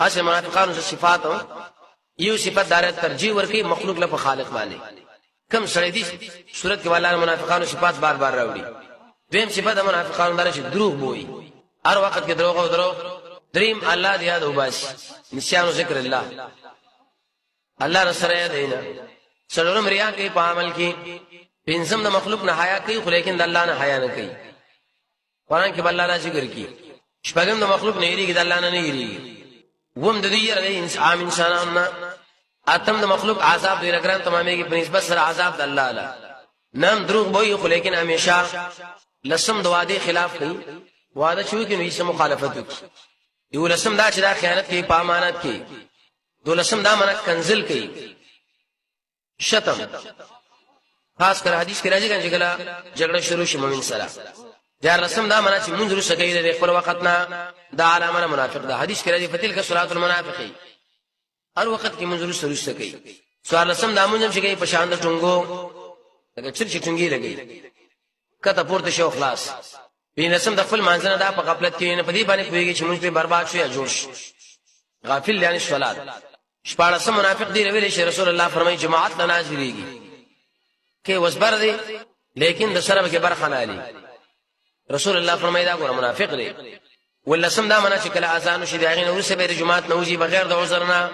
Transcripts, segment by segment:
اصل منافقانو صفات یو صفات دار ترجیح ورکی مخلوق له خالق باندې کم سړی دي صورت کې والله منافقانو صفات بار بار راوړي دیم صفات منافقانو دار چې دروغ وایي هر وخت کې دروغ او دروغ دریم الله دی یاد وباس نشانو ذکر الله الله رسره دینا څلورم ریا کوي په عمل کې پنځم د مخلوق نه حیا کوي خو لیکن د الله نه حیا نه کوي قرآن کې الله را ذکر کوي شپږم د مخلوق نه یریږي د الله نه نه یریږي وم د دې یره عام انسانانو اتم د مخلوق عذاب دی رګران تمامه کې په نسبت سره عذاب د الله له نام دروغ وایي خو لیکن همیشه لسم د وعده خلاف کوي وعده شو کې نو یې مخالفت کوي یو لسم دا چې دا خیانت کوي په امانت کې دولسم دا منه کنزل کوي شتم خاص کر حدیث کې راځي چې کله جګړه شروع شي مؤمن سره دیار لسم دا منه چې منځ رو سکه د خپل وخت نه دا علامه منافق ده حدیث کې راځي فتل کا صلات المنافقین هر وخت کې منځ رو سکه سوال لسم دا مونږ چې کوي په شان د ټنګو لکه چې ټنګي لګي کته پورته شو خلاص په لسم د خپل مانځنه دا په غفلت کې نه پدی باندې کوي چې موږ په برباد شو یا جوړ شو غافل یعنی صلات شپاړسم منافق دی ویل شي رسول الله فرمایي جماعت نه نازلېږي کې وسبر دی لیکن د سره کې برخه نه علي رسول الله فرمایي دا ګور منافق دی ولسم دا منه چې کله اذان شي داغه نو سه به جماعت نوځي بغیر د عذر نه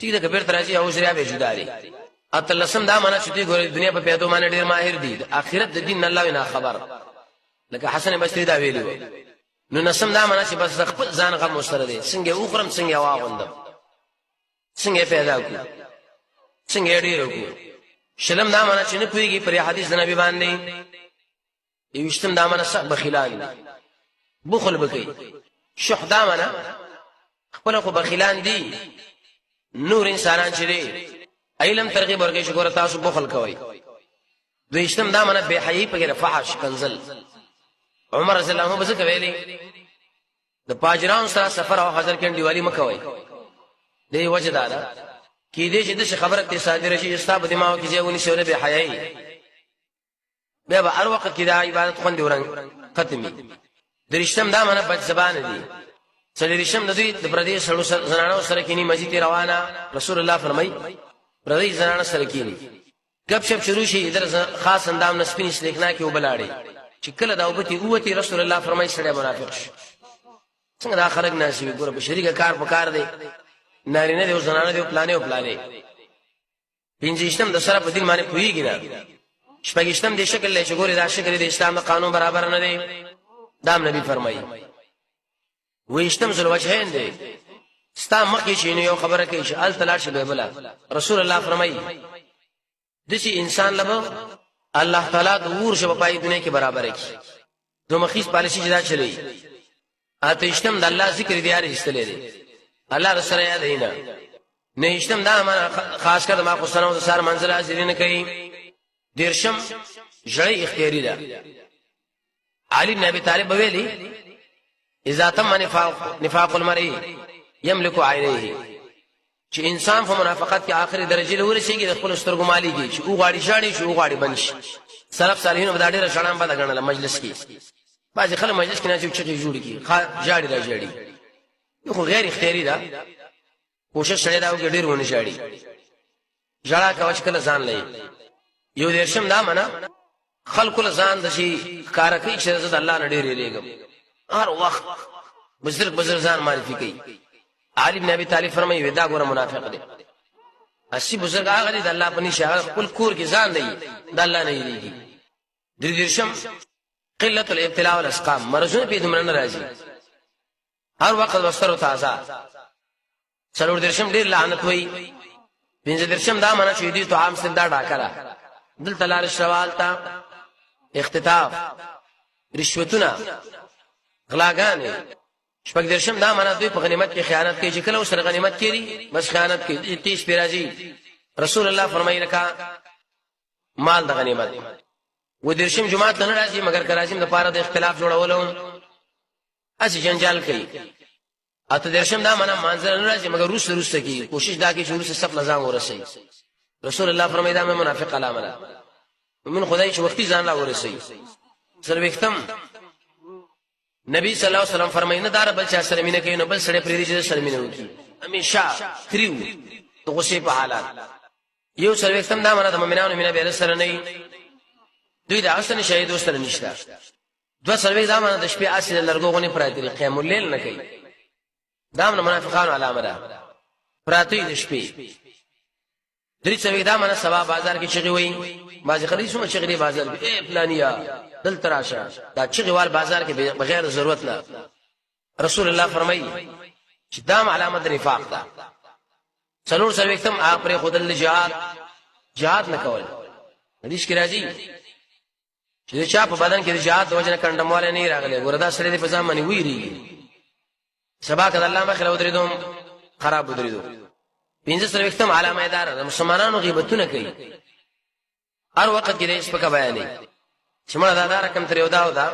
ټیک ده کبیر ترازی او شریعه به جدا دي اتلسم دا منه چې دی ګور دنیا په پیدو باندې ډیر ماهر دي اخرت د دین الله نه خبر لکه حسن بصری دا ویلو نو نسم دا منه چې بس خپل ځان غم مستره دي څنګه اوخرم څنګه واغوندم څنګه پیدا کو څنګه ډیر کو شلم دا منه چې نه کوي پر حدیث د نبی باندې یوشتم دا منه صح بخیلان بخل بکی شح دا منه خپل خو بخیلان دي نور انسانان چې دي ایلم ترغیب ورکې شکر تاسو بخل کوي دویشتم دا منه به حیی په فحش کنزل عمر رضی الله عنه بس کوي د پاجران سره سفر او حاضر کین دیوالی مکوي دی وجه دا کی دې چې د خبره ته صادره شي استاب دماغ کې ځونی شوره به حیاي به هر وخت کې د عبادت خوندې ورنګ ختمي درشتم دا منه بد زبان دي څلورشتم د دې د پردیس سره زنانو سره کینی مسجد روانه رسول الله فرمای پردیس زنانو سره کینی غب شپ شروع شي در خاص اندام نسپینش لیکنا کې وبلاړي چې کله دا وبتی اوتی رسول الله فرمای سره منافق شي څنګه دا خلک ناشي ګوره په شریکه کار پکار دی نارینه دی او زنانه دی پلانې پنځشتم د سره په دین باندې پویږي نه شپږشتم د شکل له شګوري دا شکل د اسلام قانون برابر نه دی دام نبی فرمایي وېشتم زل وجهین دی ستا مخکې چې یو خبره کوي چې ال تلاش به بلا رسول الله فرمایي دسی انسان لبه الله تعالی د ور شپ پای دنیا کې برابر کی دو مخیس پالیسی جدا چلی اتهشتم د الله ذکر دی یاري استلې دی الله رسول یاد دینا نهشتم دا ما خاص کر ما خصنو د سار منزل حاضر نه کوي دیرشم جړی اختیاري ده علي بن ابي طالب ویلي اذا تم نفاق المرء يملك عينيه چې انسان په منافقت کې اخري درجه له ورسیږي د خپل سترګو مالي کې چې او غاړي شاړي شو غاړي بنشي سلف صالحین په ډېر شړام باندې غنل مجلس کې بعض خلک مجلس کې نه چې جوړ کی جاړي را جاړي یو غیر اختیاري ده کوشش سره دا وګ ډېر ونه شاړي جړه کاوچ کله ځان لې یو دیرشم دا منه خلق له ځان د شي کار کوي چې د الله نه ډېر لېګم هر وخت بزرگ ځان معرفي کوي علي بن ابي طالب فرمایي ودا ګور منافق دي اسی بزرگ هغه دي د الله په نشه خپل کور کې ځان دی د الله نه یریږي درشم قله الابتلاء والاسقام مرزونه په دمر نه راځي هر وخت وستر او تازه څلور درشم ډیر لعنت وای پنځه درشم دا منه چې دي تو عام سند دا ډاکره دل تلار شوال تا اختطاف رشوتونه غلاګانې شپږ درشم دا منه دوی په غنیمت کې خیانت کوي چې کله وسره غنیمت کړي بس خیانت کوي 30 پیراجي رسول الله فرمایي لکه مال د غنیمت و درشم جمعات نه راځي مگر کراچیم د پاره د اختلاف جوړولو اسی جنجال کوي اته درشم دا منه منظر نه راځي مگر روس کوي کوشش دا کوي چې روس صف نظام ورسي رسول الله فرمایي دا منافق علامه ده من خدای چې وختي ځان لا ورسي سر وختم نبی صلی الله علیه وسلم فرمایي نه دار بل چا سره مینه کوي نو بل سره پریدي چې سره مینه وکي همیشه تریو د غصې په حالات یو سره وختم دا معنی د مؤمنانو مینه به سره نه دوی د اصل شهید وسره نشته دو سره دا معنی د شپې اصل لرګوغونی پراتري قیام الليل نه کوي دا منافقانو علامه ده پراتې د شپې درې څوک دا معنی سبا بازار کې چغي وای بازي خري شو چغي بازار اے پلانیا دل تراشه دا چغي وال بازار کې بغیر ضرورت نه رسول الله فرمایي چې دا علامه د نفاق ده څلور څوک تم اپره خدل جهاد نه کول حدیث کې راځي چې چا په بدن کې جهاد د وجنه کندمواله نه راغلي وردا سره د فزام باندې ویری سبا کله الله مخله ودریدم خراب ودریدو پنځه سره وختم علامه دار مسلمانانو غیبتونه کوي هر وخت کې دې سپکه بیانې چې مړه دا رقم تر یو دا